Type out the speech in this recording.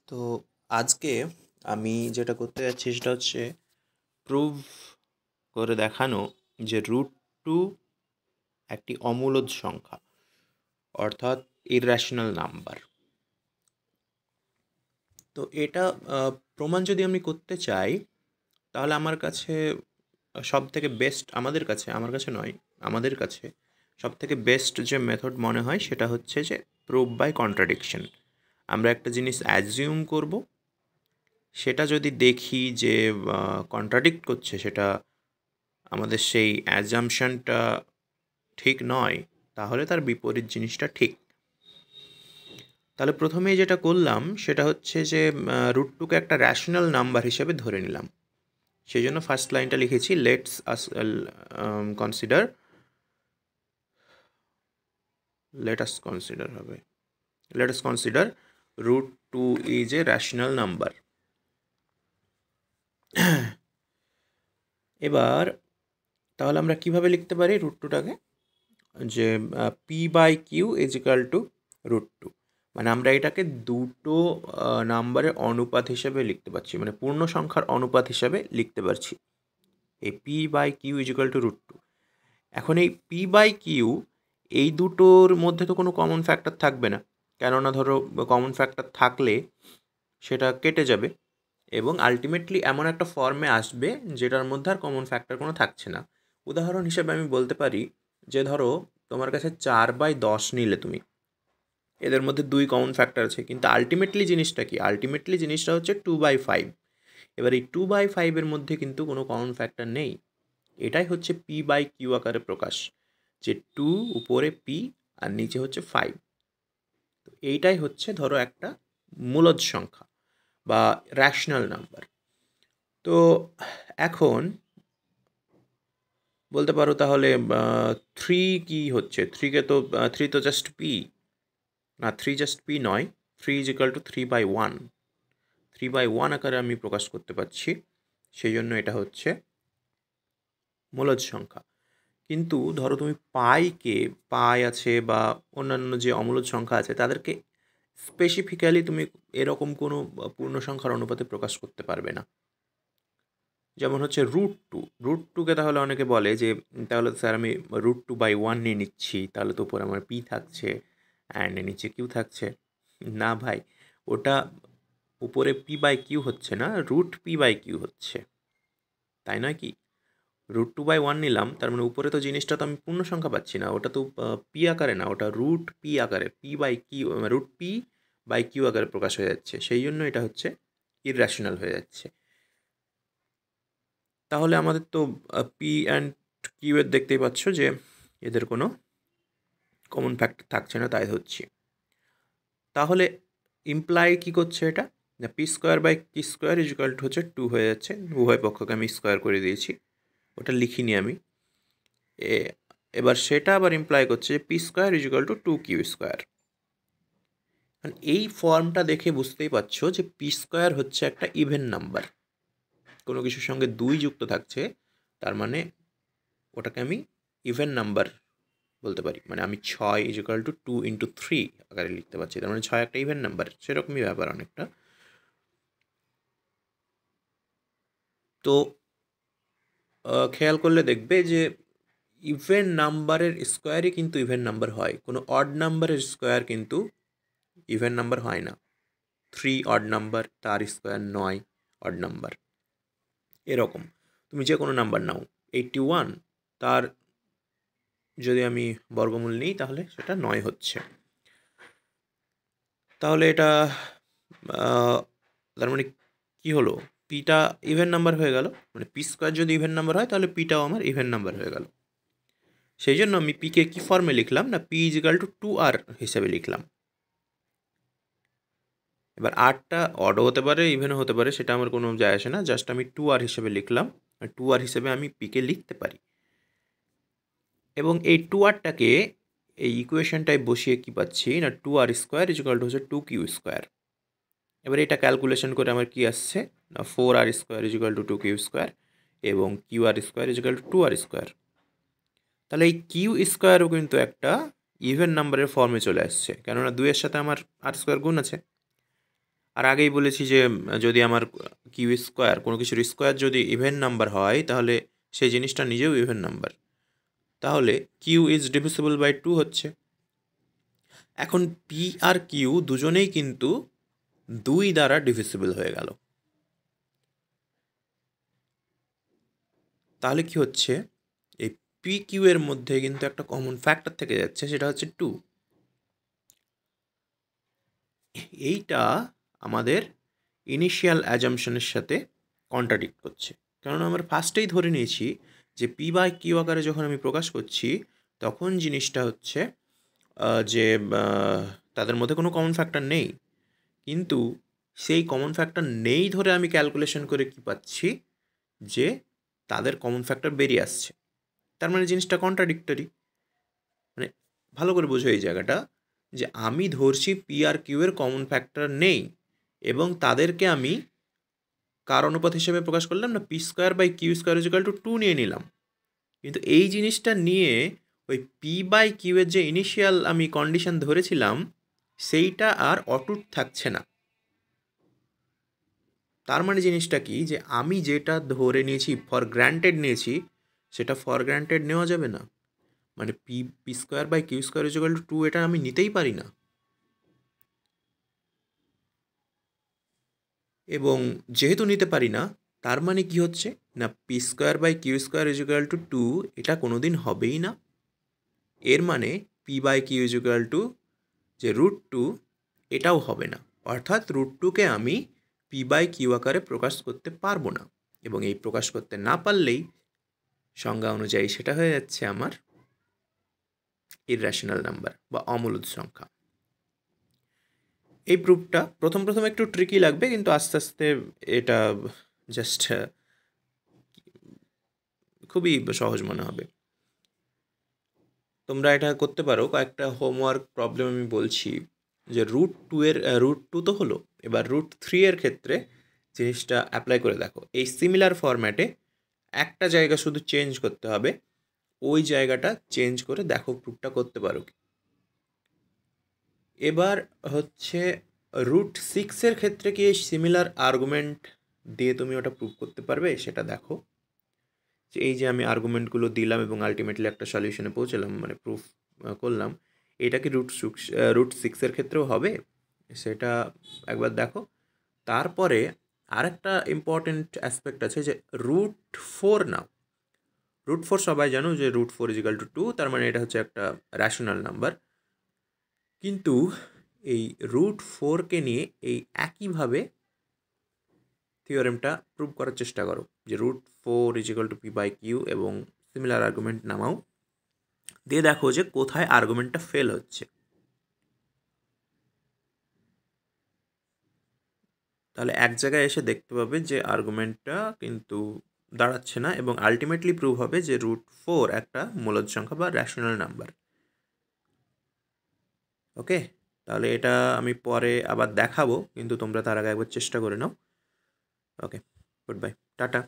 তো আজকে আমি যেটা করতে যাচ্ছি সেটা হচ্ছে প্রুভ করে দেখানো যে √2 একটি অমূলদ সংখ্যা, অর্থাৎ ইররেশনাল নাম্বার। তো এটা প্রমাণ যদি আমি করতে চাই, তাহলে আমার কাছে সবথেকে বেস্ট, আমার কাছে নয়, আমাদের কাছে সবথেকে বেস্ট যে মেথড মনে হয় সেটা হচ্ছে যে প্রুভ বাই কন্ট্রাডিকশন। আমরা একটা জিনিস অ্যাজিউম করব, সেটা যদি দেখি যে কন্ট্রাডিক্ট করছে, সেটা আমাদের সেই অ্যাজাম্পশনটা ঠিক নয়, তাহলে তার বিপরীত জিনিসটা ঠিক। তাহলে প্রথমেই যেটা করলাম সেটা হচ্ছে যে √2কে একটা র্যাশনাল নাম্বার হিসেবে ধরে নিলাম। সেই জন্য ফার্স্ট লাইনটা লিখেছি, let's us consider, let us consider √2 is a rational number. এবার তাহলে আমরা কিভাবে লিখতে পারি √2টাকে, যে p/q ইজ ইকাল টু √2, মানে আমরা এটাকে দুটো নাম্বারের অনুপাত হিসেবে লিখতে পারছি, মানে পূর্ণ সংখ্যার অনুপাত হিসেবে লিখতে পারছি এই p/q ইজ ইকাল টু √2। এখন এই p/q, এই দুটোর মধ্যে তো কোনো কমন ফ্যাক্টর থাকবে না, কেননা ধরো কমন ফ্যাক্টর থাকলে সেটা কেটে যাবে এবং আলটিমেটলি এমন একটা ফর্মে আসবে যেটার মধ্যে আর কমন ফ্যাক্টর কোনো থাকছে না। উদাহরণ হিসেবে আমি বলতে পারি যে ধরো তোমার কাছে 4/10 নিলে তুমি, এদের মধ্যে 2 কমন ফ্যাক্টর আছে, কিন্তু আলটিমেটলি জিনিসটা কি? আলটিমেটলি জিনিসটা হচ্ছে 2/5। এবার এই 2/5-এর মধ্যে কিন্তু কোনো কমন ফ্যাক্টর নেই। এটাই হচ্ছে p/q আকারে প্রকাশ, যে 2 উপরে p আর নিচে হচ্ছে 5। তো এইটাই হচ্ছে ধরো একটা মূলদ সংখ্যা বা র্যাশনাল নাম্বার। তো এখন বলতে পারো তাহলে 3 কি হচ্ছে? 3 তো জাস্ট p, না 3 জাস্ট p নয়, 3 ইজ ইকাল টু 3/1। 3/1 আকারে আমি প্রকাশ করতে পারছি, সেই জন্য এটা হচ্ছে মূলদ সংখ্যা। কিন্তু ধরো তুমি পাই আছে বা অন্যান্য যে অমূলদ সংখ্যা আছে তাদেরকে স্পেসিফিক্যালি তুমি এরকম কোনো পূর্ণ সংখ্যার অনুপাতে প্রকাশ করতে পারবে না। যেমন হচ্ছে √2কে তাহলে অনেকে বলে যে তাহলে স্যার আমি √2/1 নিয়ে নিচ্ছি, তাহলে তো উপরে আমার পি থাকছে অ্যান্ড নিচে কিউ থাকছে। না ভাই, ওটা উপরে p/q হচ্ছে না, √p/q হচ্ছে, তাই নয় কি? √2/1 নিলাম, তার মানে উপরে তো জিনিসটা তো আমি পূর্ণ সংখ্যা পাচ্ছি না, ওটা তো পি আকারে না, ওটা √p আকারে, p/q √p/q আকারে প্রকাশ হয়ে যাচ্ছে, সেই জন্য এটা হচ্ছে ইররেশনাল হয়ে যাচ্ছে। তাহলে আমাদের তো পি অ্যান্ড কিউ এর দেখতেই পাচ্ছ যে এদের কোনো কমন ফ্যাক্টর থাকছে না, তাই হচ্ছে। তাহলে ইমপ্লাই কি করছে এটা? না, p² ইজ ইকুয়াল টু হচ্ছে 2 হয়ে যাচ্ছে, উভয় পক্ষকে আমি স্কোয়ার করে দিয়েছি, ওটা লিখিনি আমি। এবার সেটা আবার ইমপ্লাই করছে যে p² is equal two 2q²। এই ফর্মটা দেখে বুঝতেই পারছো যে p² হচ্ছে একটা ইভেন নাম্বার, কোনো কিছুর সঙ্গে 2 যুক্ত থাকছে, তার মানে ওটাকে আমি ইভেন নাম্বার বলতে পারি। মানে আমি 6 ইজ ইকুয়াল টু 2 × 3 আকারে লিখতে পারছি, তার মানে 6 একটা ইভেন নাম্বার, সেরকমই ব্যাপার অনেকটা। তো খেয়াল করলে দেখবে যে ইভেন নাম্বারের স্কোয়ারই কিন্তু ইভেন নাম্বার হয়, কোনো অড নাম্বারের স্কোয়ার কিন্তু ইভেন নাম্বার হয় না। 3 অড নাম্বার, তার স্কোয়ার 9 অড নাম্বার। এরকম তুমি যে কোনো নাম্বার নাও, 81, তার যদি আমি বর্গমূল নিই তাহলে সেটা 9 হচ্ছে। তাহলে এটা তার মানে কী হলো? পিটা ইভেন নাম্বার হয়ে গেল, মানে p² যদি ইভেন নাম্বার হয় তাহলে পিটাও আমার ইভেন নাম্বার হয়ে গেল। সেই জন্য আমি পিকে কী ফর্মে লিখলাম? না, p is equal two 2r হিসেবে লিখলাম। এবার আরটা অডও হতে পারে, ইভেনও হতে পারে, সেটা আমার কোনো যায় আসে না, জাস্ট আমি 2r হিসেবে লিখলাম, আর 2r হিসেবে আমি পিকে লিখতে পারি। এবং এই 2rটাকে এই ইকুয়েশনটায় বসিয়ে কী পাচ্ছি? না, 2r² ইজ ইকাল টু হচ্ছে 2q²। এবার এটা ক্যালকুলেশন করে আমার কি আসছে? না, 4r² is equal two 2q² এবং qr² is equal two 2r²। তাহলে এই q²ও কিন্তু একটা ইভেন নাম্বারের ফর্মে চলে আসছে, কেননা 2 এর সাথে আমার r² গুণ আছে। আর আগেই বলেছি যে যদি আমার কিউ স্কোয়ার কোনো কিছুর স্কোয়ার যদি ইভেন নাম্বার হয় তাহলে সেই জিনিসটা নিজেও ইভেন নাম্বার, তাহলে কিউ ইজ ডিভিসিবল বাই 2 হচ্ছে। এখন পি আর কিউ দুজনেই কিন্তু 2 দ্বারা ডিভিসিবল হয়ে গেল। তাহলে কি হচ্ছে, এই পি কিউ এর মধ্যে কিন্তু একটা কমন ফ্যাক্টর থেকে যাচ্ছে, সেটা হচ্ছে 2। এইটা আমাদের ইনিশিয়াল অ্যাজাম্পশনের সাথে কন্ট্রাডিক্ট করছে, কারণ আমরা ফার্স্টেই ধরে নিয়েছি যে পি বাই কিউ আকারে যখন আমি প্রকাশ করছি তখন জিনিসটা হচ্ছে যে তাদের মধ্যে কোনো কমন ফ্যাক্টর নেই। কিন্তু সেই কমন ফ্যাক্টর নেই ধরে আমি ক্যালকুলেশন করে কি পাচ্ছি, যে তাদের কমন ফ্যাক্টর বেরিয়ে আসছে। তার মানে জিনিসটা কন্ট্রাডিক্টরি। মানে ভালো করে বোঝো এই জায়গাটা, যে আমি ধরছি পি আর কিউ এর কমন ফ্যাক্টর নেই এবং তাদেরকে আমি কার অনুপাত হিসেবে প্রকাশ করলাম না, P square by Q square is equal to 2 নিয়ে নিলাম। কিন্তু এই জিনিসটা নিয়ে ওই পি বাই কিউ এর যে ইনিশিয়াল আমি কন্ডিশন ধরেছিলাম সেইটা আর অটুট থাকছে না। তার মানে জিনিসটা কি, যে আমি যেটা ধরে নিয়েছি ফর গ্র্যান্টেড নিয়েছি সেটা ফর গ্র্যান্টেড নেওয়া যাবে না। মানে P square by Q square is equal to 2 এটা আমি নিতেই পারি না। এবং যেহেতু নিতে পারি না, তার মানে কি হচ্ছে না, P square by Q square is equal to 2 এটা কোনো দিন হবেই না। এর মানে P by Q is equal to যে √2 এটাও হবে না। অর্থাৎ √2কে আমি পি বাই কিউ আকারে প্রকাশ করতে পারবো না, এবং এই প্রকাশ করতে না পারলেই সংজ্ঞা অনুযায়ী সেটা হয়ে যাচ্ছে আমার ইররেশনাল নাম্বার বা অমূলদ সংখ্যা। এই প্রুফটা প্রথম একটু ট্রিকি লাগবে, কিন্তু আস্তে আস্তে এটা জাস্ট খুবই সহজ মনে হবে। তোমরা এটা করতে পারো, কয়েকটা হোমওয়ার্ক প্রবলেম আমি বলছি, যে √2 তো হলো, এবার √3 এর ক্ষেত্রে জিনিসটা অ্যাপ্লাই করে দেখো। এই সিমিলার ফরম্যাটে একটা জায়গা শুধু চেঞ্জ করতে হবে, ওই জায়গাটা চেঞ্জ করে দেখো প্রুফটা করতে পারো কি। এবার হচ্ছে √6 এর ক্ষেত্রে কি এই সিমিলার আর্গুমেন্ট দিয়ে তুমি ওটা প্রুভ করতে পারবে সেটা দেখো। যে এই যে আমি আর্গুমেন্টগুলো দিলাম এবং আলটিমেটলি একটা সলিউশনে পৌঁছালাম, মানে প্রুফ করলাম, এটা কি √6 এর ক্ষেত্রেও হবে সেটা একবার দেখো। তারপরে আরেকটা ইম্পর্টেন্ট অ্যাসপেক্ট আছে, যে √4 নাও। √4 সবাই জানো যে √4 ইজ ইকাল টু 2, তার মানে এটা হচ্ছে একটা র্যাশনাল নাম্বার। কিন্তু এই √4কে নিয়ে এই একইভাবে থিওরেমটা প্রুভ করার চেষ্টা করো, যে √4 is equal to P by Q, এবং সিমিলার আর্গুমেন্ট নামাও, দিয়ে দেখো যে কোথায় আর্গুমেন্টটা ফেল হচ্ছে। তাহলে এক জায়গায় এসে দেখতে পাবে যে আর্গুমেন্টটা কিন্তু দাঁড়াচ্ছে না, এবং আলটিমেটলি প্রুভ হবে যে √4 একটা মূলদ সংখ্যা বা র্যাশনাল নাম্বার। ওকে, তাহলে এটা আমি পরে আবার দেখাবো, কিন্তু তোমরা তার আগে একবার চেষ্টা করে নাও। ওকে, গুড বাই, টাটা।